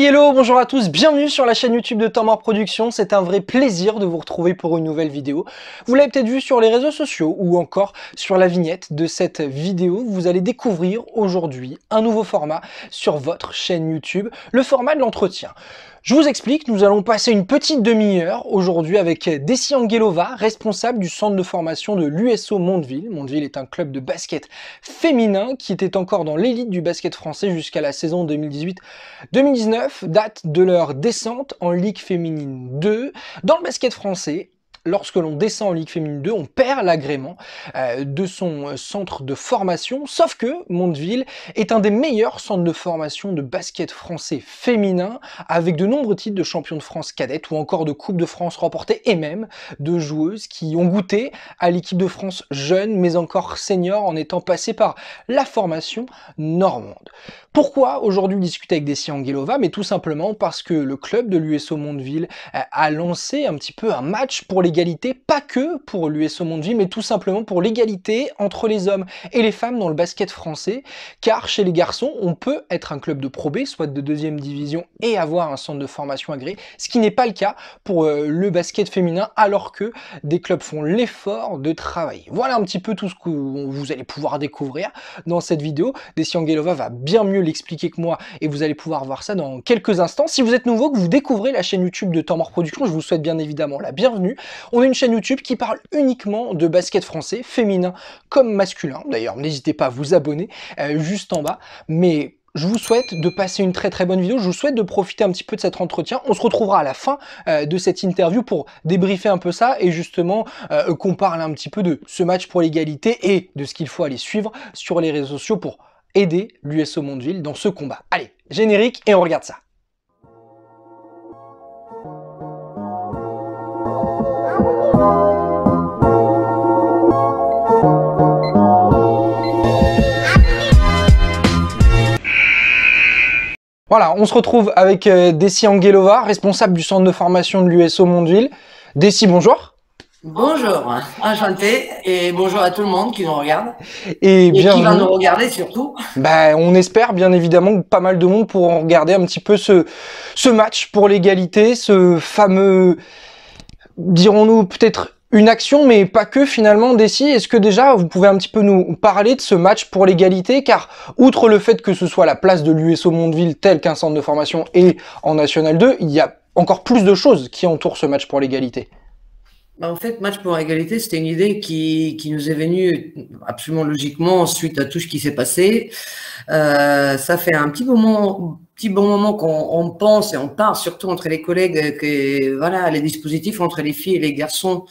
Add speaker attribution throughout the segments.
Speaker 1: Hey hello, bonjour à tous, bienvenue sur la chaîne YouTube de Temps Mort Productions. C'est un vrai plaisir de vous retrouver pour une nouvelle vidéo. Vous l'avez peut-être vu sur les réseaux sociaux ou encore sur la vignette de cette vidéo. Vous allez découvrir aujourd'hui un nouveau format sur votre chaîne YouTube, le format de l'entretien. Je vous explique, nous allons passer une petite demi-heure aujourd'hui avec Desi Angelova, responsable du centre de formation de l'USO Mondeville. Mondeville est un club de basket féminin qui était encore dans l'élite du basket français jusqu'à la saison 2018-2019, date de leur descente en Ligue féminine 2. Dans le basket français, lorsque l'on descend en Ligue féminine 2, on perd l'agrément de son centre de formation, sauf que Mondeville est un des meilleurs centres de formation de basket français féminin, avec de nombreux titres de champion de France cadette ou encore de Coupe de France remportée, et même de joueuses qui ont goûté à l'équipe de France jeune, mais encore senior, en étant passées par la formation normande. Pourquoi aujourd'hui discuter avec Desi Angelova? Mais tout simplement parce que le club de l'USO Mondeville a lancé un petit peu un match pour l'égalité, pas que pour l'USO Mondeville, mais tout simplement pour l'égalité entre les hommes et les femmes dans le basket français, car chez les garçons, on peut être un club de Pro B, soit de deuxième division, et avoir un centre de formation agréé, ce qui n'est pas le cas pour le basket féminin, alors que des clubs font l'effort de travailler. Voilà un petit peu tout ce que vous allez pouvoir découvrir dans cette vidéo. Desi Angelova va bien mieux l'expliquer que moi, et vous allez pouvoir voir ça dans quelques instants. Si vous êtes nouveau, que vous découvrez la chaîne YouTube de Temps Mort Productions, je vous souhaite bien évidemment la bienvenue. On a une chaîne YouTube qui parle uniquement de basket français, féminin comme masculin. D'ailleurs, n'hésitez pas à vous abonner juste en bas. Mais je vous souhaite de passer une très bonne vidéo. Je vous souhaite de profiter un petit peu de cet entretien. On se retrouvera à la fin de cette interview pour débriefer un peu ça et justement qu'on parle un petit peu de ce match pour l'égalité et de ce qu'il faut aller suivre sur les réseaux sociaux pour aider l'USO Mondeville dans ce combat. Allez, générique et on regarde ça. Voilà, on se retrouve avec Desi Angelova, responsable du centre de formation de l'USO Mondeville. Desi, bonjour.
Speaker 2: Bonjour, enchanté, et bonjour à tout le monde qui nous regarde
Speaker 1: et
Speaker 2: qui va nous regarder surtout.
Speaker 1: On espère bien évidemment que pas mal de monde pourront regarder un petit peu ce match pour l'égalité, ce fameux, dirons-nous peut-être une action, mais pas que finalement. Desi, est-ce que déjà vous pouvez un petit peu nous parler de ce match pour l'égalité, car outre le fait que ce soit la place de l'USO Mondeville tel qu'un centre de formation et en National 2, il y a encore plus de choses qui entourent ce match pour l'égalité.
Speaker 2: En fait, match pour l'égalité, c'était une idée qui nous est venue absolument logiquement suite à tout ce qui s'est passé. Ça fait un petit bon moment qu'on pense et on parle surtout entre les collègues que voilà, les dispositifs entre les filles et les garçons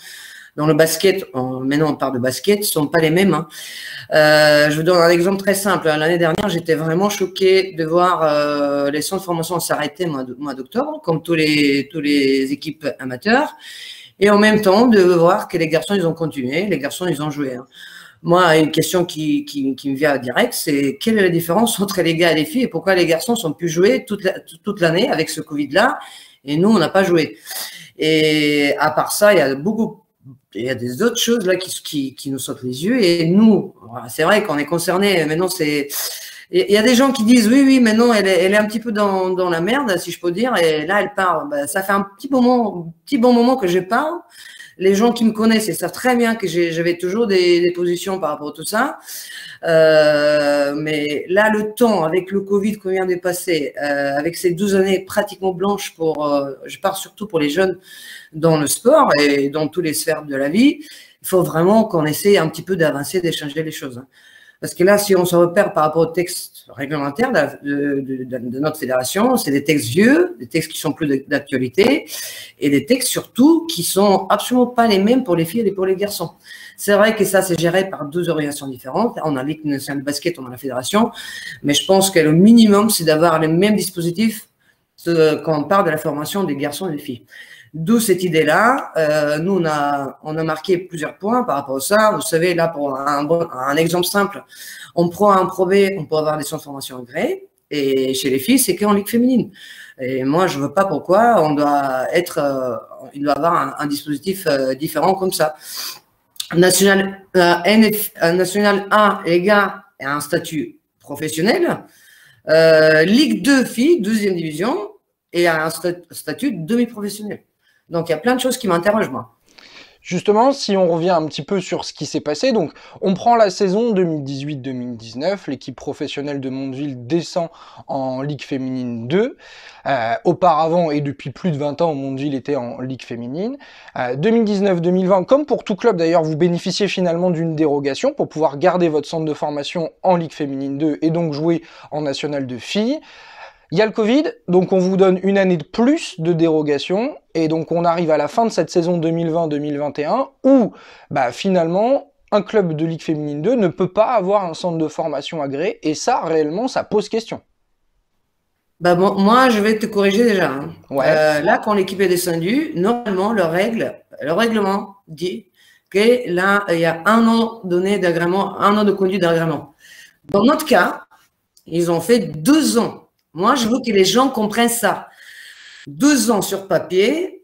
Speaker 2: dans le basket, maintenant on parle de basket, sont pas les mêmes. Je vous donne un exemple très simple. L'année dernière, j'étais vraiment choquée de voir les centres de formation s'arrêter au mois d'octobre, comme tous les équipes amateurs. Et en même temps, de voir que les garçons, ils ont continué, les garçons, ils ont joué. Moi, une question qui me vient direct, c'est quelle est la différence entre les gars et les filles et pourquoi les garçons sont pu jouer toute l'année avec ce Covid-là et nous, on n'a pas joué. Et à part ça, il y a des autres choses là qui nous sautent les yeux. Et nous, c'est vrai qu'on est concernés. Maintenant, il y a des gens qui disent oui, mais non, elle est un petit peu dans la merde, si je peux dire, et là, elle part. Ça fait un petit bon moment que je parle. Les gens qui me connaissent, ils savent très bien que j'avais toujours des positions par rapport à tout ça. Mais là, le temps, avec le Covid qu'on vient de passer, avec ces 12 années pratiquement blanches je parle surtout pour les jeunes dans le sport et dans toutes les sphères de la vie, il faut vraiment qu'on essaie un petit peu d'avancer, d'échanger les choses. Parce que là, si on se repère par rapport aux textes réglementaires de notre fédération, c'est des textes vieux, des textes qui sont plus d'actualité, et des textes surtout qui sont absolument pas les mêmes pour les filles et pour les garçons. C'est vrai que ça, c'est géré par deux organisations différentes. On a Ligue nationale de basket, on a la fédération, mais je pense que le minimum, c'est d'avoir les mêmes dispositifs quand on parle de la formation des garçons et des filles. D'où cette idée-là. Nous, on a marqué plusieurs points par rapport à ça. Vous savez, là, pour un exemple simple, on prend un Pro B, on peut avoir des centres de formation agréés. Et chez les filles, c'est qu'en Ligue féminine. Et moi, je ne vois pas pourquoi il doit avoir un dispositif différent comme ça. National 1, les gars, a un statut professionnel. Ligue 2 filles, deuxième division, et a un statut de demi-professionnel. Donc, il y a plein de choses qui m'interrogent, moi.
Speaker 1: Justement, si on revient un petit peu sur ce qui s'est passé, donc on prend la saison 2018-2019, l'équipe professionnelle de Mondeville descend en Ligue féminine 2. Auparavant, et depuis plus de 20 ans, Mondeville était en Ligue féminine. 2019-2020, comme pour tout club d'ailleurs, vous bénéficiez finalement d'une dérogation pour pouvoir garder votre centre de formation en Ligue féminine 2 et donc jouer en national de filles. Il y a le Covid, donc on vous donne une année de plus de dérogation, et donc on arrive à la fin de cette saison 2020-2021, où finalement, un club de Ligue féminine 2 ne peut pas avoir un centre de formation agréé, et ça, réellement, ça pose question.
Speaker 2: Moi, je vais te corriger déjà. Hein.
Speaker 1: Ouais.
Speaker 2: Là, quand l'équipe est descendue, normalement, le règlement dit que là, il y a un an donné d'agrément, un an de conduite d'agrément. Dans notre cas, ils ont fait 2 ans. Moi, je veux que les gens comprennent ça. 2 ans sur papier,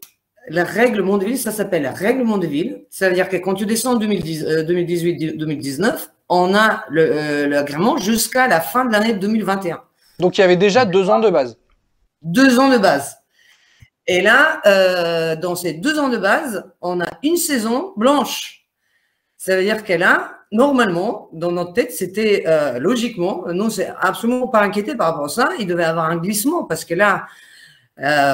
Speaker 2: la règle Mondeville, ça s'appelle la règle Mondeville. Ça veut dire que quand tu descends en 2018-2019, on a l'agrément jusqu'à la fin de l'année 2021.
Speaker 1: Donc, il y avait déjà 2 ans de base.
Speaker 2: 2 ans de base. Et là, dans ces 2 ans de base, on a une saison blanche. Ça veut dire qu'elle a, normalement, dans notre tête, c'était logiquement, nous, c'est absolument pas inquiété par rapport à ça. Il devait y avoir un glissement parce que là,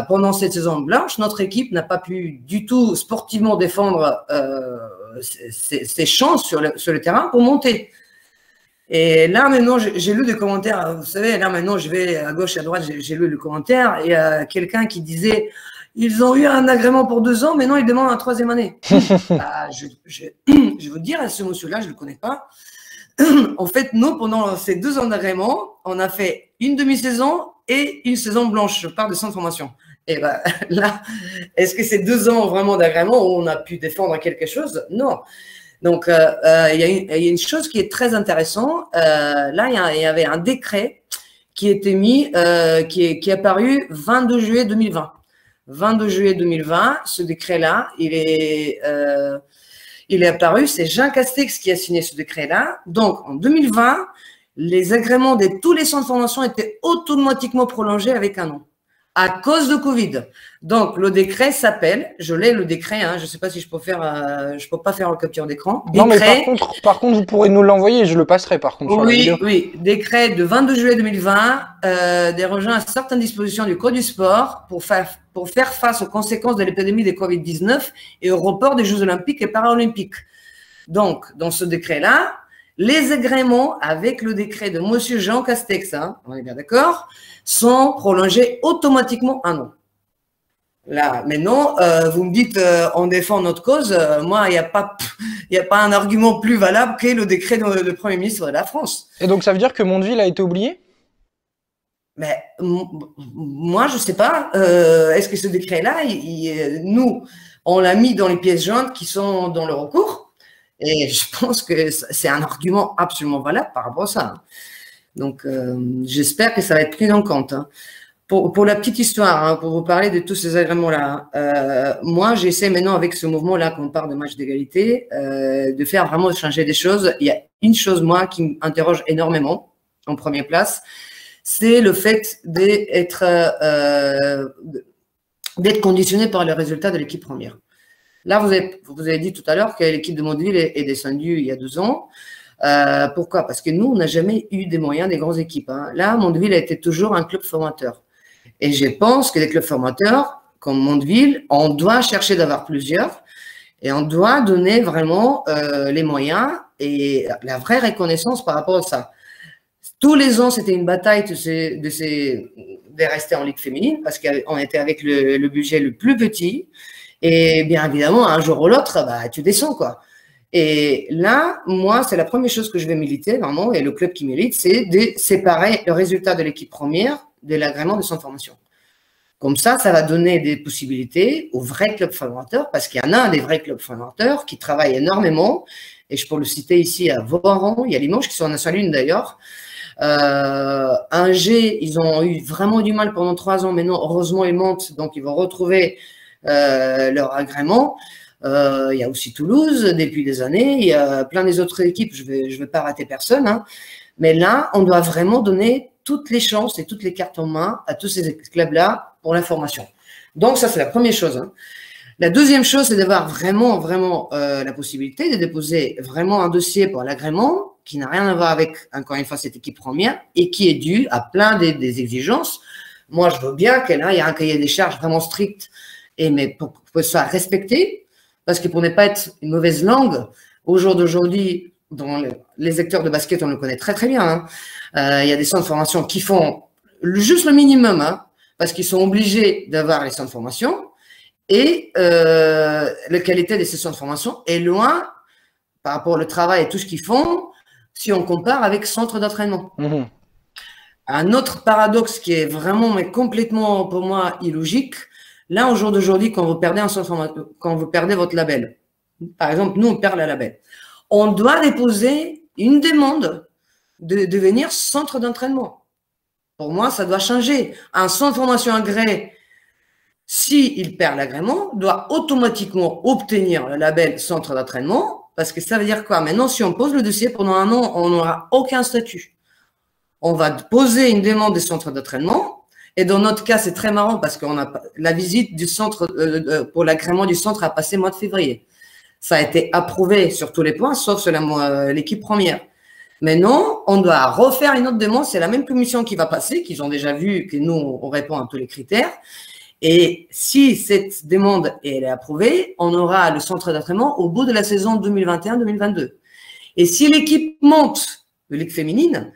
Speaker 2: pendant cette saison blanche, notre équipe n'a pas pu du tout sportivement défendre ses chances sur le terrain pour monter. Et là, maintenant, j'ai lu des commentaires. Vous savez, là, maintenant, je vais à gauche et à droite, j'ai lu le commentaire. Et il y a quelqu'un qui disait ils ont eu un agrément pour 2 ans, mais non, ils demandent un 3e année. Je vais vous dire, ce monsieur-là, je ne le connais pas. En fait, nous, pendant ces 2 ans d'agrément, on a fait une demi-saison et une saison blanche. Je parle de centre de formation. Et là, est-ce que c'est 2 ans vraiment d'agrément où on a pu défendre quelque chose? Non. Donc, il y a une chose qui est très intéressante. Là, il y avait un décret qui était mis, qui est apparu 22 juillet 2020. 22 juillet 2020, ce décret-là, il est apparu, c'est Jean Castex qui a signé ce décret-là. Donc, en 2020, les agréments de tous les centres de formation étaient automatiquement prolongés avec un an, à cause de Covid. Donc, le décret s'appelle, je l'ai le décret, hein, je ne sais pas si je peux pas faire en capture d'écran.
Speaker 1: Non, mais par contre, vous pourrez nous l'envoyer, je le passerai par contre sur la vidéo.
Speaker 2: Oui, décret de 22 juillet 2020, dérogeant à certaines dispositions du Code du sport pour faire face aux conséquences de l'épidémie de Covid-19 et au report des Jeux olympiques et paralympiques. Donc, dans ce décret-là, les agréments avec le décret de monsieur Jean Castex, hein, on est bien d'accord, sont prolongés automatiquement un an. Là, maintenant, vous me dites, on défend notre cause. Moi, il n'y a pas un argument plus valable que le décret du Premier ministre de la France.
Speaker 1: Et donc, ça veut dire que Mondeville a été oublié?
Speaker 2: Mais moi, je ne sais pas. Est-ce que ce décret-là, nous, on l'a mis dans les pièces jointes qui sont dans le recours. Et je pense que c'est un argument absolument valable par rapport à ça. Donc, j'espère que ça va être pris en compte. Hein. Pour la petite histoire, hein, pour vous parler de tous ces agréments-là, moi, j'essaie maintenant avec ce mouvement-là, qu'on parle de match d'égalité, de faire vraiment changer des choses. Il y a une chose, moi, qui m'interroge énormément, en première place, c'est le fait d'être conditionné par le résultat de l'équipe première. Là, vous avez dit tout à l'heure que l'équipe de Mondeville est descendue il y a 2 ans. Pourquoi? Parce que nous, on n'a jamais eu des moyens des grandes équipes. Hein. Là, Mondeville a été toujours un club formateur. Et je pense que les clubs formateurs, comme Mondeville, on doit chercher d'avoir plusieurs et on doit donner vraiment les moyens et la vraie reconnaissance par rapport à ça. Tous les ans, c'était une bataille de rester en Ligue féminine parce qu'on était avec le budget le plus petit. Et bien évidemment, un jour ou l'autre, tu descends, quoi. Et là, moi, c'est la première chose que je vais militer, vraiment, et le club qui milite, c'est de séparer le résultat de l'équipe première de l'agrément de son formation. Comme ça va donner des possibilités aux vrais clubs formateurs, parce qu'il y en a des vrais clubs formateurs qui travaillent énormément, et je peux le citer ici à Voiron, il y a Limoges qui sont en National 1 d'ailleurs. Angers, ils ont eu vraiment du mal pendant 3 ans, maintenant, heureusement, ils montent, donc ils vont retrouver leur agrément. Il y a aussi Toulouse depuis des années, il y a plein des autres équipes, je vais pas rater personne, hein. Mais là, on doit vraiment donner toutes les chances et toutes les cartes en main à tous ces clubs-là pour la formation. Donc, ça, c'est la première chose. Hein. La deuxième chose, c'est d'avoir vraiment la possibilité de déposer vraiment un dossier pour l'agrément qui n'a rien à voir avec, encore une fois, cette équipe première et qui est dû à plein des exigences. Moi, je veux bien qu'il y ait un cahier des charges vraiment strict, mais pour que ce soit respecté, parce que pour ne pas être une mauvaise langue, au jour d'aujourd'hui, dans les acteurs de basket, on le connaît très bien. Hein. Il y a des centres de formation qui font juste le minimum, hein, parce qu'ils sont obligés d'avoir les centres de formation. Et la qualité de ces centres de formation est loin par rapport au travail et tout ce qu'ils font si on compare avec centres d'entraînement.
Speaker 1: Mmh.
Speaker 2: Un autre paradoxe qui est vraiment, mais complètement pour moi illogique, là, au jour d'aujourd'hui, quand vous perdez un centre de formation, quand vous perdez votre label, par exemple, nous, on perd le label, on doit déposer une demande de devenir centre d'entraînement. Pour moi, ça doit changer. Un centre de formation agréé, s'il perd l'agrément, doit automatiquement obtenir le label centre d'entraînement, parce que ça veut dire quoi? Maintenant, si on pose le dossier pendant un an, on n'aura aucun statut. On va poser une demande des centres d'entraînement, et dans notre cas, c'est très marrant parce qu'on a la visite du centre pour l'agrément du centre a passé le mois de février. Ça a été approuvé sur tous les points, sauf sur l'équipe première. Maintenant, on doit refaire une autre demande. C'est la même commission qui va passer, qu'ils ont déjà vu que nous, on répond à tous les critères. Et si cette demande est approuvée, on aura le centre d'entraînement au bout de la saison 2021-2022. Et si l'équipe monte de Ligue féminine,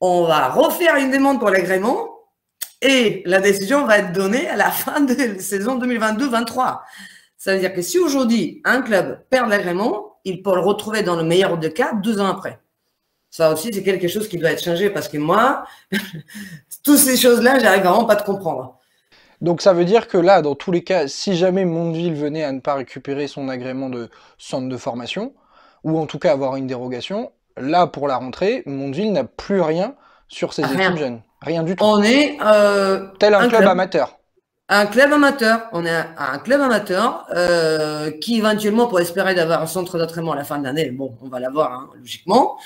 Speaker 2: on va refaire une demande pour l'agrément et la décision va être donnée à la fin de la saison 2022-2023. Ça veut dire que si aujourd'hui, un club perd l'agrément, il peut le retrouver dans le meilleur des cas 2 ans après. Ça aussi, c'est quelque chose qui doit être changé parce que moi, toutes ces choses-là, j'arrive vraiment pas à comprendre.
Speaker 1: Donc ça veut dire que là, dans tous les cas, si jamais Mondeville venait à ne pas récupérer son agrément de centre de formation, ou en tout cas avoir une dérogation, là, pour la rentrée, Mondeville n'a plus rien sur ses équipes jeunes. Rien du tout.
Speaker 2: On est
Speaker 1: tel un club amateur.
Speaker 2: Un club amateur. On est un club amateur qui éventuellement pourrait espérer d'avoir un centre d'entraînement à la fin de l'année. Bon, on va l'avoir, hein, logiquement.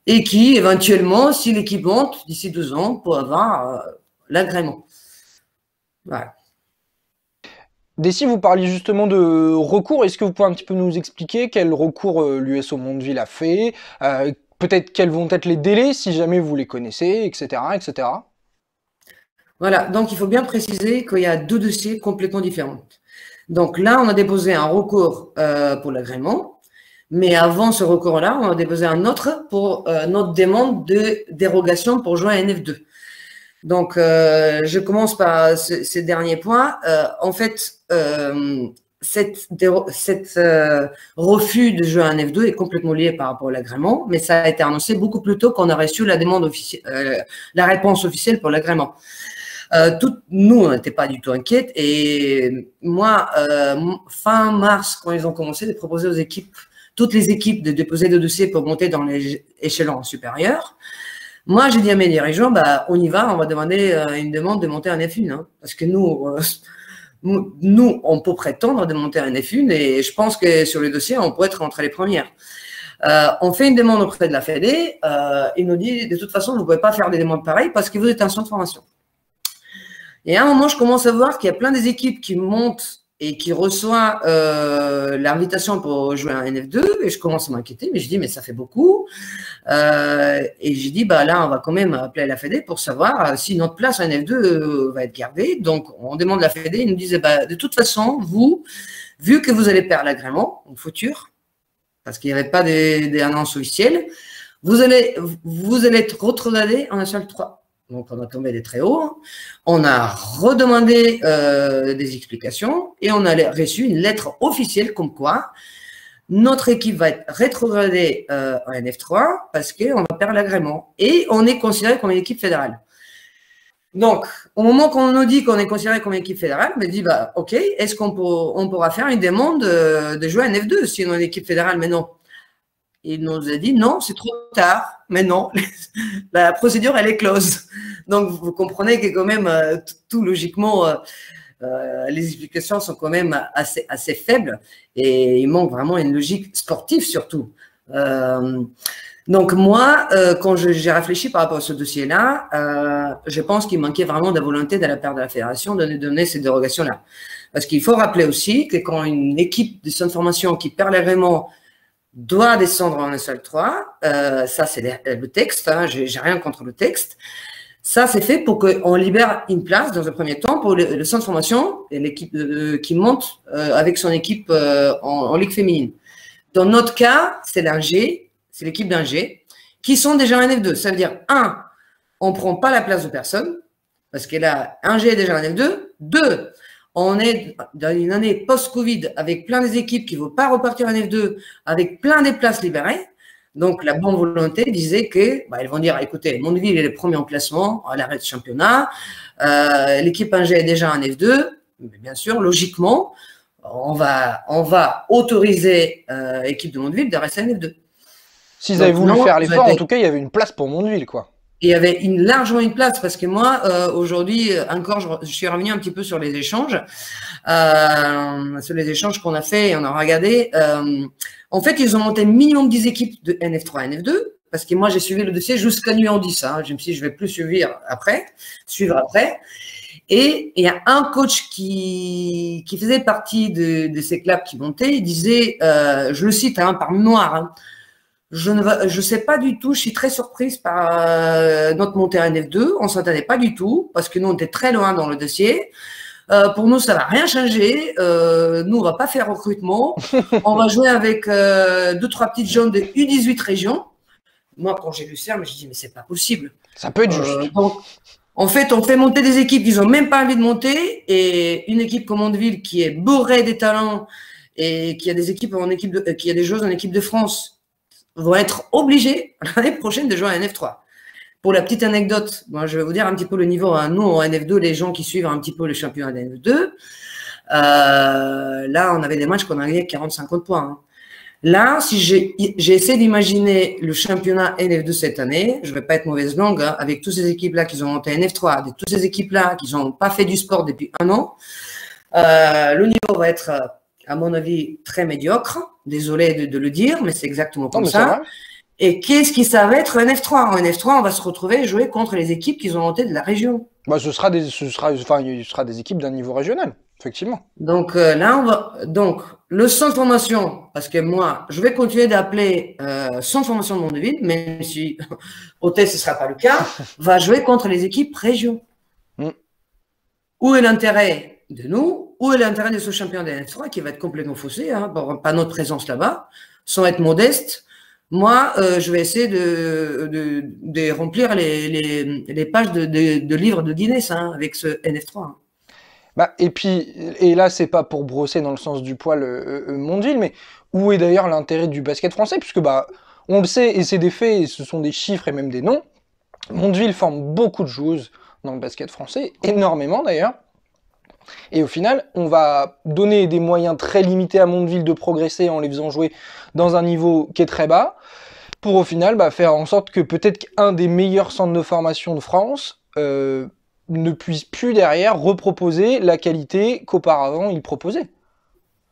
Speaker 2: Et qui, éventuellement, si l'équipe monte d'ici 2 ans, pour avoir l'agrément. Voilà.
Speaker 1: Dessy, vous parliez justement de recours. Est-ce que vous pouvez un petit peu nous expliquer quel recours l'USO Mondeville a fait, peut-être quels vont être les délais si jamais vous les connaissez, etc., etc.
Speaker 2: Voilà, donc il faut bien préciser qu'il y a 2 dossiers complètement différents. Donc là, on a déposé un recours pour l'agrément, mais avant ce recours-là, on a déposé un autre pour notre demande de dérogation pour jouer à NF2. Donc, je commence par ces derniers points. En fait, cette refus de jouer à un F2 est complètement lié par rapport à l'agrément, mais ça a été annoncé beaucoup plus tôt qu'on a reçu la demande officielle, la réponse officielle pour l'agrément. Nous, on n'était pas du tout inquiètes. Et moi, fin mars, quand ils ont commencé de proposer aux équipes, toutes les équipes de déposer des dossiers pour monter dans les échelons supérieurs, moi, j'ai dit à mes dirigeants, bah, on y va, on va demander une demande de monter un F1. Hein, parce que nous, on peut prétendre de monter un F1 et je pense que sur le dossier, on peut être entre les premières. On fait une demande auprès de la Fédé. Il nous dit, de toute façon, vous ne pouvez pas faire des demandes pareilles parce que vous êtes un centre de formation. Et à un moment, je commence à voir qu'il y a plein des équipes qui montent et qui reçoivent l'invitation pour jouer à un NF2, et je commence à m'inquiéter, mais je dis, mais ça fait beaucoup. Et j'ai dit, bah là, on va quand même appeler la Fédé pour savoir si notre place à NF2 va être gardée. Donc, on demande à la Fédé, ils nous disent, bah, de toute façon, vous, vu que vous allez perdre l'agrément au futur, parce qu'il n'y avait pas d'annonce officielle, vous allez être retrogradé en National 3. Donc, on a tombé des très hauts. On a redemandé des explications et on a reçu une lettre officielle comme quoi notre équipe va être rétrogradée en NF3 parce qu'on va perdre l'agrément et on est considéré comme une équipe fédérale. Donc, au moment qu'on nous dit qu'on est considéré comme une équipe fédérale, on me dit, bah, OK, est-ce qu'on pourra faire une demande de jouer à NF2 si on est une équipe fédérale? Mais non. Il nous a dit non, c'est trop tard, mais non, la procédure, elle est close. Donc, vous comprenez que quand même, tout logiquement, les explications sont quand même assez faibles et il manque vraiment une logique sportive surtout. Donc moi, quand j'ai réfléchi par rapport à ce dossier-là, je pense qu'il manquait vraiment de la volonté de la part de la fédération de nous donner ces dérogations-là. Parce qu'il faut rappeler aussi que quand une équipe de centre de formation qui perd l'agrément doit descendre en SL3, ça c'est le texte, hein, j'ai rien contre le texte, ça c'est fait pour qu'on libère une place dans un premier temps pour le centre de formation et l'équipe qui monte avec son équipe en Ligue féminine. Dans notre cas, c'est l'Angers, c'est l'équipe d'Angers, qui sont déjà en F2. Ça veut dire, on ne prend pas la place de personne, parce que là, Angers est déjà en F2. Deux, on est dans une année post-Covid avec plein des équipes qui ne veulent pas repartir en F2, avec plein des places libérées. Donc, la bonne volonté disait que, ils vont dire, écoutez, Mondeville est le premier en classement à l'arrêt de championnat, l'équipe Angers est déjà en F2, mais bien sûr, logiquement, on va autoriser l'équipe de Mondeville de rester en F2.
Speaker 1: S'ils avaient voulu faire l'effort, en tout cas, il y avait une place pour Mondeville, quoi.
Speaker 2: Il y avait largement une place parce que moi, aujourd'hui, encore, je suis revenu un petit peu sur les échanges qu'on a fait et on a regardé. En fait, ils ont monté minimum 10 équipes de NF3 et NF2 parce que moi, j'ai suivi le dossier jusqu'à numéro 10. Hein. Je me suis dit, je vais plus suivre après. Et il y a un coach qui faisait partie de ces clubs qui montaient. Il disait, je le cite par mémoire, hein, je sais pas du tout, je suis très surprise par notre montée en F2. On s'attendait pas du tout parce que nous, on était très loin dans le dossier. Pour nous, ça va rien changer. Nous, on va pas faire recrutement. On va jouer avec 2-3 petites jeunes de U18 régions. Moi, quand j'ai lu ça, je me suis dit, mais c'est pas possible.
Speaker 1: Ça peut être juste.
Speaker 2: Donc, en fait, on fait monter des équipes qui n'ont même pas envie de monter et une équipe comme Mondeville qui est bourrée des talents et qui a des équipes qui a des joueurs en équipe de France vont être obligés l'année prochaine de jouer à NF3. Pour la petite anecdote, moi, je vais vous dire un petit peu le niveau. Hein. Nous, en NF2, les gens qui suivent un petit peu le championnat de NF2, là, on avait des matchs qu'on a gagné 40-50 points. Hein. Là, si j'ai essayé d'imaginer le championnat NF2 cette année, je ne vais pas être mauvaise langue, hein, avec toutes ces équipes-là qui ont monté NF3, avec toutes ces équipes-là qui n'ont pas fait du sport depuis 1 an, le niveau va être, à mon avis, très médiocre. Désolé de le dire, mais c'est exactement comme ça. Et qu'est-ce qui ça va être en F3? En F3, on va se retrouver jouer contre les équipes qui ont monté de la région.
Speaker 1: Ce sera des équipes d'un niveau régional, effectivement.
Speaker 2: Donc là, donc le centre de formation, parce que moi, je vais continuer d'appeler centre de formation de Mondeville, même si au test ce ne sera pas le cas, va jouer contre les équipes région. Où est l'intérêt de nous? Où est l'intérêt de ce champion de F3 qui va être complètement faussé, hein, par notre présence là-bas, sans être modeste? Moi, je vais essayer de remplir les pages de livres de Guinness hein, avec ce NF3. Hein.
Speaker 1: Et là, c'est pas pour brosser dans le sens du poil Mondeville, mais où est d'ailleurs l'intérêt du basket français? Puisque on le sait, et c'est des faits, et ce sont des chiffres et même des noms. Mondeville forme beaucoup de joueuses dans le basket français, énormément d'ailleurs. Et au final, on va donner des moyens très limités à Mondeville de progresser en les faisant jouer dans un niveau qui est très bas, pour au final faire en sorte que peut-être qu'un des meilleurs centres de formation de France ne puisse plus derrière reproposer la qualité qu'auparavant il proposait.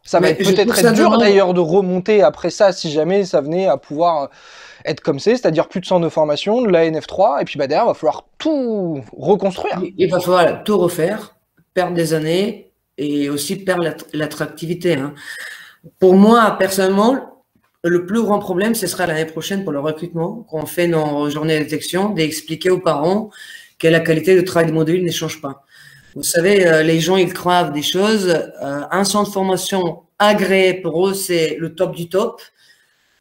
Speaker 1: Ça va peut-être être dur d'ailleurs de remonter après ça si jamais ça venait à pouvoir être comme c'est-à-dire plus de centres de formation, de la NF3, et puis derrière, il va falloir tout reconstruire.
Speaker 2: Il va falloir tout refaire, perdre des années et aussi perdre l'attractivité. Hein. Pour moi, personnellement, le plus grand problème, ce sera l'année prochaine pour le recrutement, quand on fait nos journées de détection, d'expliquer aux parents que la qualité de travail de Mondeville ne change pas. Vous savez, les gens, ils croient des choses. Un centre de formation agréé, pour eux, c'est le top du top.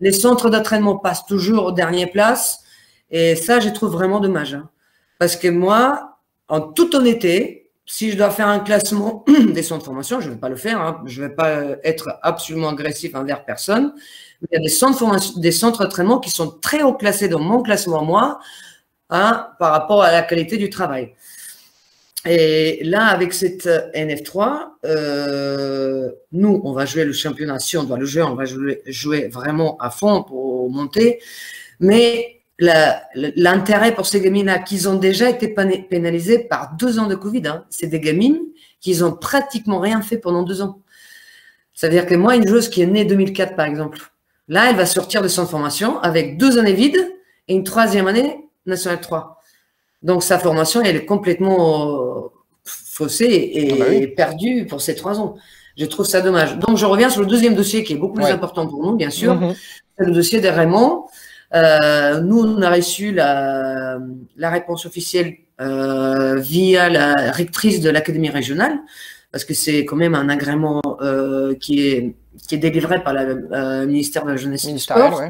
Speaker 2: Les centres d'entraînement passent toujours aux dernières places. Et ça, je trouve vraiment dommage. Hein. Parce que moi, en toute honnêteté, si je dois faire un classement des centres de formation, je ne vais pas le faire. Hein. Je ne vais pas être absolument agressif envers personne. Mais il y a des centres d'entraînement qui sont très haut classés dans mon classement, moi, hein, par rapport à la qualité du travail. Et là, avec cette NF3, nous, on va jouer le championnat. Si on doit le jouer, on va jouer vraiment à fond pour monter. Mais l'intérêt pour ces gamines-là, qu'ils ont déjà été pénalisées par 2 ans de Covid, hein, c'est des gamines qui n'ont pratiquement rien fait pendant 2 ans. C'est-à-dire que moi, une joueuse qui est née 2004, par exemple, Là, elle va sortir de son formation avec 2 années vides et une 3e année National 3. Donc, sa formation, elle est complètement faussée et perdue pour ces 3 ans. Je trouve ça dommage. Donc, je reviens sur le deuxième dossier qui est beaucoup plus important pour nous, bien sûr. C'est le dossier des Raymond. Nous, on a reçu la réponse officielle via la rectrice de l'académie régionale, parce que c'est quand même un agrément qui est délivré par le ministère de la Jeunesse et du Sport.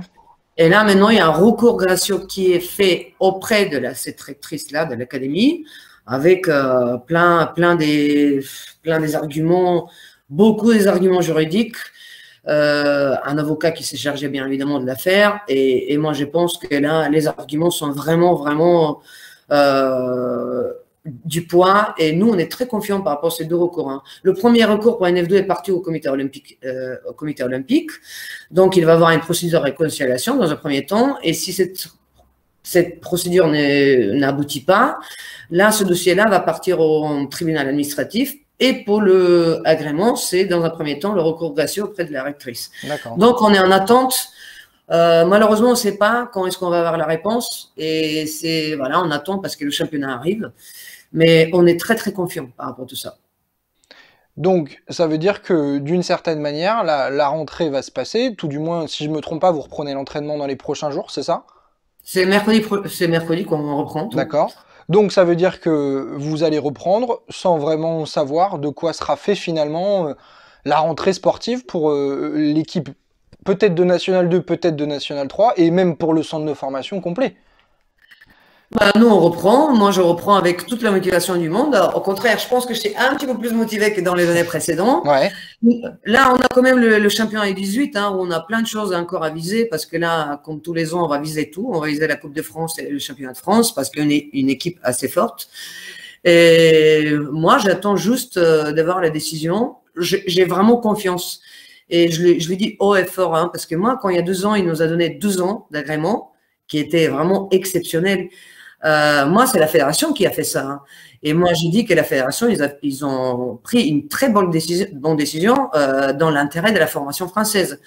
Speaker 2: Et là, maintenant, il y a un recours gracieux qui est fait auprès de cette rectrice-là de l'académie, avec plein des arguments, beaucoup des arguments juridiques, un avocat qui s'est chargé bien évidemment de l'affaire, et moi je pense que là, les arguments sont vraiment du poids, et nous, on est très confiants par rapport à ces 2 recours. Hein. Le premier recours pour NF2 est parti au comité olympique. Donc, il va y avoir une procédure de réconciliation dans un premier temps, et si cette procédure n'aboutit pas, là, ce dossier-là va partir au tribunal administratif, et pour le agrément, c'est dans un premier temps le recours gracieux auprès de la rectrice. Donc, on est en attente. Malheureusement, on ne sait pas quand est-ce qu'on va avoir la réponse, et voilà, on attend parce que le championnat arrive. Mais on est très confiant par rapport à tout ça.
Speaker 1: Donc, ça veut dire que d'une certaine manière, la rentrée va se passer. Tout du moins, si je ne me trompe pas, vous reprenez l'entraînement dans les prochains jours, c'est ça?
Speaker 2: C'est mercredi qu'on reprend.
Speaker 1: D'accord. Donc, ça veut dire que vous allez reprendre sans vraiment savoir de quoi sera fait finalement la rentrée sportive pour l'équipe, peut-être de National 2, peut-être de National 3, et même pour le centre de formation complet.
Speaker 2: Nous, on reprend. Moi, je reprends avec toute la motivation du monde. Au contraire, je pense que j'étais un petit peu plus motivé que dans les années précédentes. Là, on a quand même le championnat U18, hein, où on a plein de choses encore à viser, parce que là, comme tous les ans, on va viser tout. On va viser la Coupe de France et le championnat de France, parce qu'on est une équipe assez forte. Et moi, j'attends juste d'avoir la décision. J'ai vraiment confiance. Et je lui dis haut et fort, hein, parce que moi, quand il y a 2 ans, il nous a donné 2 ans d'agrément, qui était vraiment exceptionnel. Moi, c'est la fédération qui a fait ça. Hein. Et moi, j'ai dit que la fédération, ils ont pris une très bonne décision dans l'intérêt de la formation française.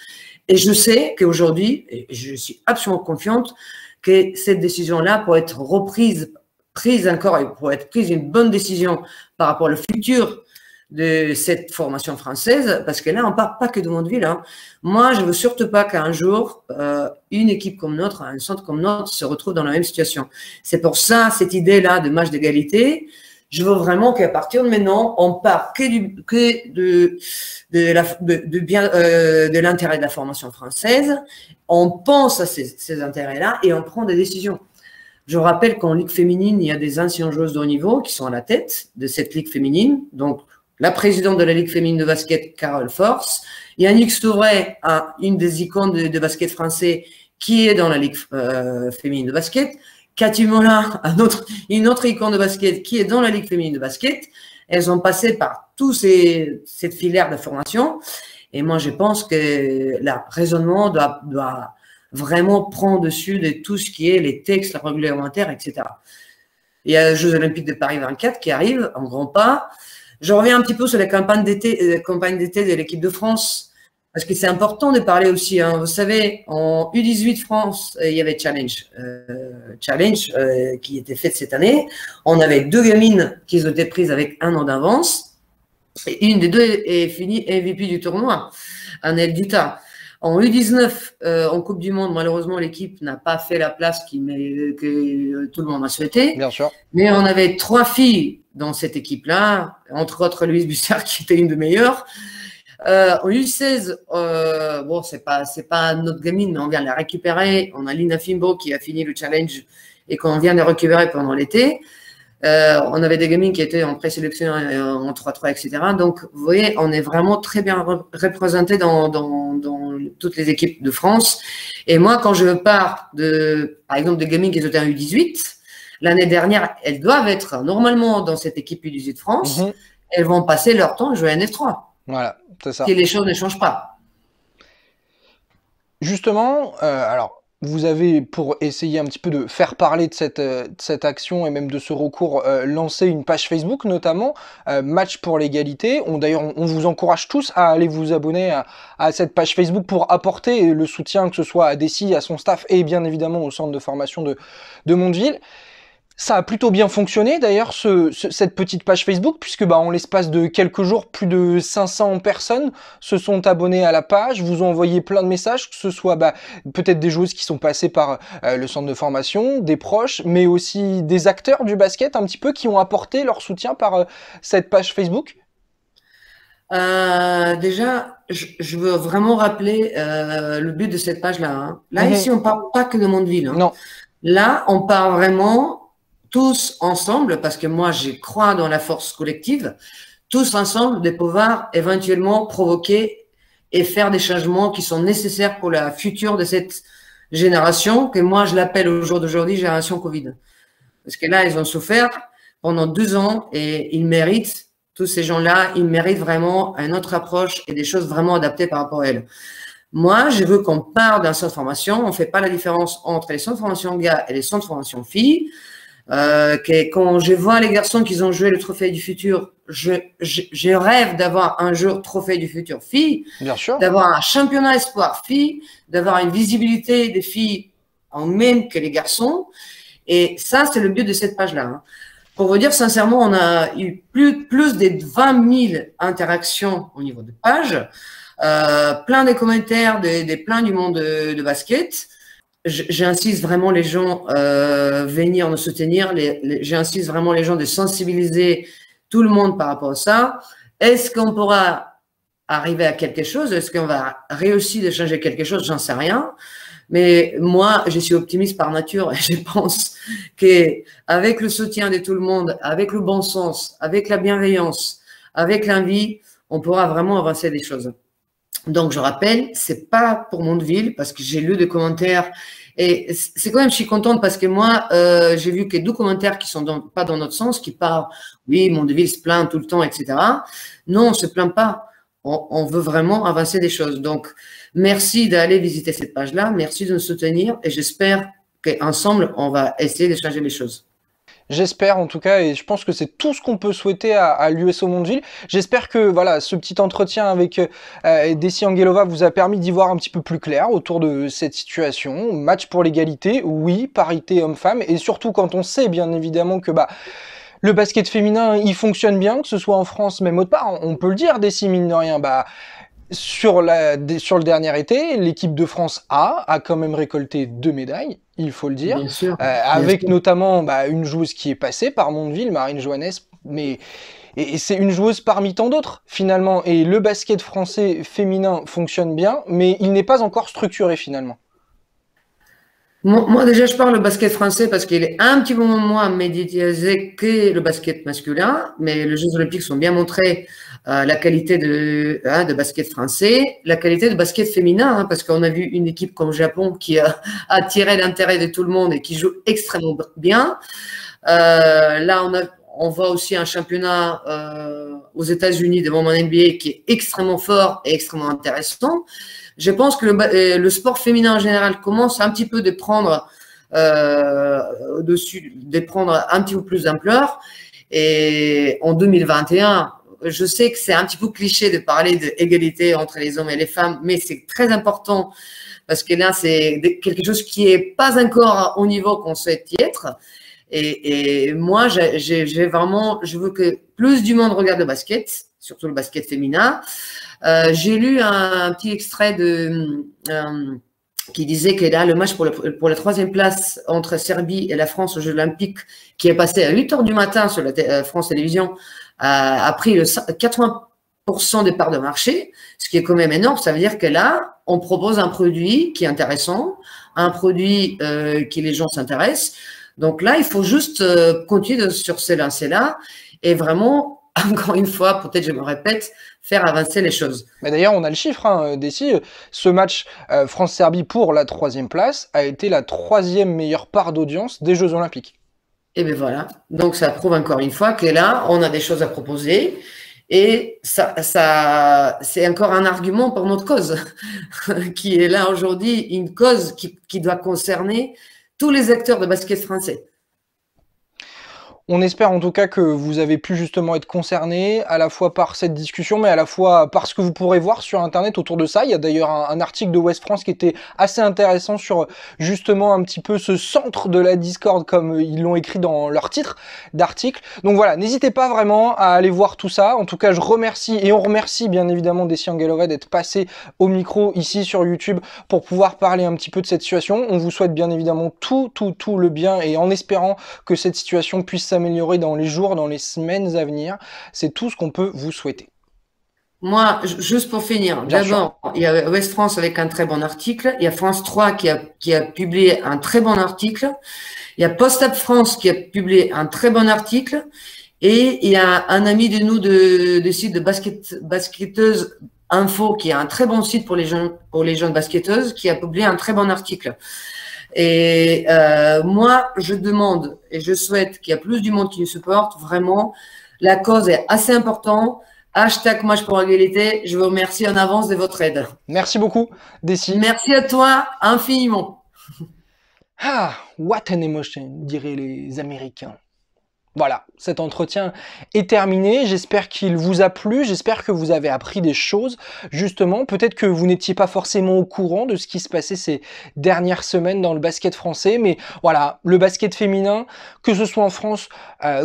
Speaker 2: Et je sais qu'aujourd'hui, et je suis absolument confiante que cette décision-là, pour être prise encore, et pour être prise une bonne décision par rapport au futur de cette formation française, parce que là, on ne parle pas que de Mondeville. Hein. Moi, je ne veux surtout pas qu'un jour, une équipe comme notre, un centre comme notre, se retrouve dans la même situation. C'est pour ça, cette idée-là de match d'égalité, je veux vraiment qu'à partir de maintenant, on parle que de l'intérêt de la formation française, on pense à ces intérêts-là et on prend des décisions. Je rappelle qu'en Ligue féminine, il y a des anciennes joueuses de haut niveau qui sont à la tête de cette Ligue féminine, donc la présidente de la Ligue féminine de basket, Carole Force. Yannick Stouvray, une des icônes de basket français, qui est dans la Ligue féminine de basket. Cathy Molin, une autre icône de basket, qui est dans la Ligue féminine de basket. Elles ont passé par cette filière de formation. Et moi, je pense que le raisonnement doit vraiment prendre dessus de tout ce qui est les textes réglementaires, etc. Il y a les Jeux Olympiques de Paris 24 qui arrivent en grand pas. Je reviens un petit peu sur la campagne d'été de l'équipe de France, parce que c'est important de parler aussi. Hein. Vous savez, en U18 France, il y avait Challenge qui était fait cette année. On avait 2 gamines qui ont été prises avec 1 an d'avance, et une des 2 est finie MVP du tournoi, Annelle Dita. En U19, en Coupe du Monde, malheureusement, l'équipe n'a pas fait la place que tout le monde a souhaité.
Speaker 1: Bien sûr.
Speaker 2: Mais on avait 3 filles dans cette équipe-là, entre autres Louise Bussard, qui était une des meilleures. En U16, bon, c'est pas notre gamine, mais on vient de la récupérer. On a Lina Fimbo qui a fini le challenge et qu'on vient de récupérer pendant l'été. On avait des gamines qui étaient en présélection, en 3-3, etc. Donc, vous voyez, on est vraiment très bien représentés dans toutes les équipes de France. Et moi, quand je pars par exemple, des gamines qui étaient en U18, l'année dernière, elles doivent être normalement dans cette équipe U18 France. Elles vont passer leur temps à jouer à NF3.
Speaker 1: Voilà, c'est ça.
Speaker 2: Si les choses ne changent pas.
Speaker 1: Justement, alors, vous avez, pour essayer un petit peu de faire parler de cette action et même de ce recours, lancé une page Facebook notamment, Match pour l'égalité. D'ailleurs, on vous encourage tous à aller vous abonner à cette page Facebook pour apporter le soutien, que ce soit à Dessy, à son staff et bien évidemment au centre de formation de Mondeville. Ça a plutôt bien fonctionné d'ailleurs cette petite page Facebook, puisque en l'espace de quelques jours, plus de 500 personnes se sont abonnées à la page, vous ont envoyé plein de messages, que ce soit peut-être des joueuses qui sont passées par le centre de formation, des proches, mais aussi des acteurs du basket un petit peu qui ont apporté leur soutien par cette page Facebook.
Speaker 2: Déjà, je veux vraiment rappeler le but de cette page-là. Hein. Là, ici, on ne parle pas que de Mondeville. Hein.
Speaker 1: Non.
Speaker 2: Là, on parle vraiment tous ensemble, parce que moi, je crois dans la force collective, tous ensemble de pouvoir éventuellement provoquer et faire des changements qui sont nécessaires pour la future de cette génération, que moi, je l'appelle au jour d'aujourd'hui génération Covid. Parce que là, ils ont souffert pendant 2 ans et ils méritent, tous ces gens-là, ils méritent vraiment une autre approche et des choses vraiment adaptées par rapport à elles. Moi, je veux qu'on parte d'un centre de formation, on ne fait pas la différence entre les centres de formation gars et les centres de formation filles. Quand je vois les garçons qui ont joué le trophée du futur, je rêve d'avoir un jour trophée du futur filles, d'avoir un championnat espoir filles, d'avoir une visibilité des filles en même que les garçons. Et ça, c'est le but de cette page-là. Hein. Pour vous dire sincèrement, on a eu plus de 20 000 interactions au niveau de page, plein de commentaires, plein du monde de basket. J'insiste vraiment les gens venir nous soutenir. J'insiste vraiment les gens de sensibiliser tout le monde par rapport à ça. Est-ce qu'on pourra arriver à quelque chose? Est-ce qu'on va réussir de changer quelque chose? J'en sais rien. Mais moi, je suis optimiste par nature et je pense qu'avec le soutien de tout le monde, avec le bon sens, avec la bienveillance, avec l'envie, on pourra vraiment avancer des choses. Donc, je rappelle, c'est pas pour Mondeville parce que j'ai lu des commentaires et c'est quand même, je suis contente parce que moi, j'ai vu que 2 commentaires qui sont pas dans notre sens, qui parlent, oui, Mondeville se plaint tout le temps, etc. Non, on se plaint pas. On veut vraiment avancer des choses. Donc, merci d'aller visiter cette page-là. Merci de nous soutenir et j'espère qu'ensemble, on va essayer de changer les choses.
Speaker 1: J'espère en tout cas, et je pense que c'est tout ce qu'on peut souhaiter à l'USO Mondeville. J'espère que voilà, ce petit entretien avec Dessy Angelova vous a permis d'y voir un petit peu plus clair autour de cette situation. Match pour l'égalité, oui, parité homme-femme, et surtout quand on sait bien évidemment que le basket féminin, il fonctionne bien, que ce soit en France, même autre part. On peut le dire, Dessy, mine de rien, sur le dernier été, l'équipe de France a quand même récolté 2 médailles, il faut le dire,
Speaker 2: bien sûr,
Speaker 1: avec notamment une joueuse qui est passée par Mondeville, Marine Johannes, et c'est une joueuse parmi tant d'autres finalement. Et le basket français féminin fonctionne bien, mais il n'est pas encore structuré finalement.
Speaker 2: Moi, déjà, je parle le basket français parce qu'il est un petit peu moins médiatisé que le basket masculin, mais les Jeux Olympiques sont bien montrés la qualité de basket français, la qualité de basket féminin, hein, parce qu'on a vu une équipe comme le Japon qui a attiré l'intérêt de tout le monde et qui joue extrêmement bien. Là, on voit aussi un championnat aux États-Unis devant mon NBA qui est extrêmement fort et extrêmement intéressant. Je pense que le sport féminin en général commence un petit peu de prendre un petit peu plus d'ampleur. Et en 2021, je sais que c'est un petit peu cliché de parler d'égalité entre les hommes et les femmes, mais c'est très important parce que là, c'est quelque chose qui est pas encore au niveau qu'on souhaite y être. Et moi, je veux que plus du monde regarde le basket, surtout le basket féminin. J'ai lu un petit extrait qui disait que là, le match pour la 3e place entre Serbie et la France aux Jeux Olympiques, qui est passé à 8 h du matin sur la France Télévisions, a pris 80% des parts de marché, ce qui est quand même énorme. Ça veut dire que là, on propose un produit qui est intéressant, un produit qui les gens s'intéressent. Donc là, il faut juste continuer sur ces lancers-là et vraiment, encore une fois, peut-être je me répète, faire avancer les choses.
Speaker 1: Mais d'ailleurs, on a le chiffre, hein, Dessy. Ce match France-Serbie pour la 3e place a été la 3e meilleure part d'audience des Jeux Olympiques.
Speaker 2: Et bien voilà. Donc ça prouve encore une fois que là, on a des choses à proposer Et c'est encore un argument pour notre cause, qui est là aujourd'hui, une cause qui doit concerner tous les acteurs de basket français.
Speaker 1: On espère en tout cas que vous avez pu justement être concerné à la fois par cette discussion, mais à la fois par ce que vous pourrez voir sur Internet autour de ça. Il y a d'ailleurs un article de Ouest France qui était assez intéressant sur justement un petit peu ce centre de la Discord, comme ils l'ont écrit dans leur titre d'article. Donc voilà, n'hésitez pas vraiment à aller voir tout ça. En tout cas, je remercie et on remercie bien évidemment Desi Angelova d'être passé au micro ici sur YouTube pour pouvoir parler un petit peu de cette situation. On vous souhaite bien évidemment tout le bien et en espérant que cette situation puisse s'améliorer dans les jours, dans les semaines à venir. C'est tout ce qu'on peut vous souhaiter.
Speaker 2: Moi, juste pour finir, d'abord, il y a Ouest France avec un très bon article, il y a France 3 qui a publié un très bon article, il y a Post-Up France qui a publié un très bon article, et il y a un ami de nous de site de basketteuse Info, qui a un très bon site pour les jeunes basketteuses, qui a publié un très bon article. Et moi, je demande et je souhaite qu'il y ait plus du monde qui nous supporte. Vraiment, la cause est assez importante. Hashtag Match pour l'égalité. Je vous remercie en avance de votre aide.
Speaker 1: Merci beaucoup, Desi.
Speaker 2: Merci à toi infiniment.
Speaker 1: Ah, what an emotion, diraient les Américains. Voilà, cet entretien est terminé, j'espère qu'il vous a plu, j'espère que vous avez appris des choses, justement, peut-être que vous n'étiez pas forcément au courant de ce qui se passait ces dernières semaines dans le basket français, mais voilà, le basket féminin, que ce soit en France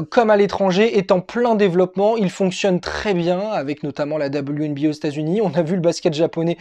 Speaker 1: comme à l'étranger, est en plein développement, il fonctionne très bien, avec notamment la WNBA aux États-Unis, on a vu le basket japonais,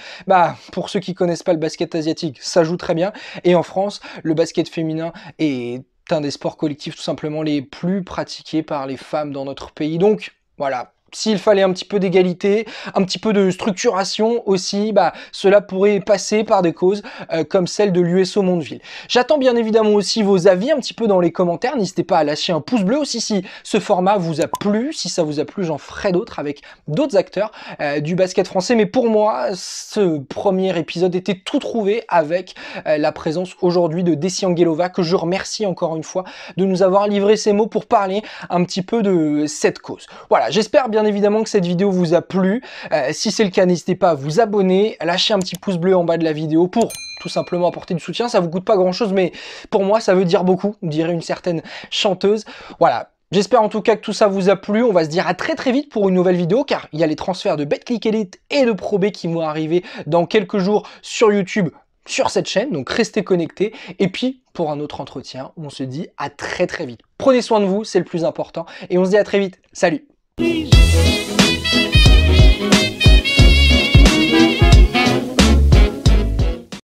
Speaker 1: pour ceux qui connaissent pas le basket asiatique, ça joue très bien, et en France, le basket féminin est un des sports collectifs tout simplement les plus pratiqués par les femmes dans notre pays. Donc voilà, s'il fallait un petit peu d'égalité, un petit peu de structuration aussi, cela pourrait passer par des causes comme celle de l'USO Mondeville. J'attends bien évidemment aussi vos avis un petit peu dans les commentaires. N'hésitez pas à lâcher un pouce bleu aussi si ce format vous a plu. Si ça vous a plu, j'en ferai d'autres avec d'autres acteurs du basket français. Mais pour moi, ce premier épisode était tout trouvé avec la présence aujourd'hui de Desi Angelova, que je remercie encore une fois de nous avoir livré ces mots pour parler un petit peu de cette cause. Voilà, j'espère bien évidemment que cette vidéo vous a plu. Si c'est le cas, n'hésitez pas à vous abonner, lâcher un petit pouce bleu en bas de la vidéo pour tout simplement apporter du soutien. Ça vous coûte pas grand chose, mais pour moi ça veut dire beaucoup, dirait une certaine chanteuse. Voilà. J'espère en tout cas que tout ça vous a plu. On va se dire à très vite pour une nouvelle vidéo, car il y a les transferts de BetClick Elite et de Pro B qui vont arriver dans quelques jours sur YouTube, sur cette chaîne, donc restez connectés. Et puis, pour un autre entretien, on se dit à très vite. Prenez soin de vous, c'est le plus important. Et on se dit à très vite. Salut!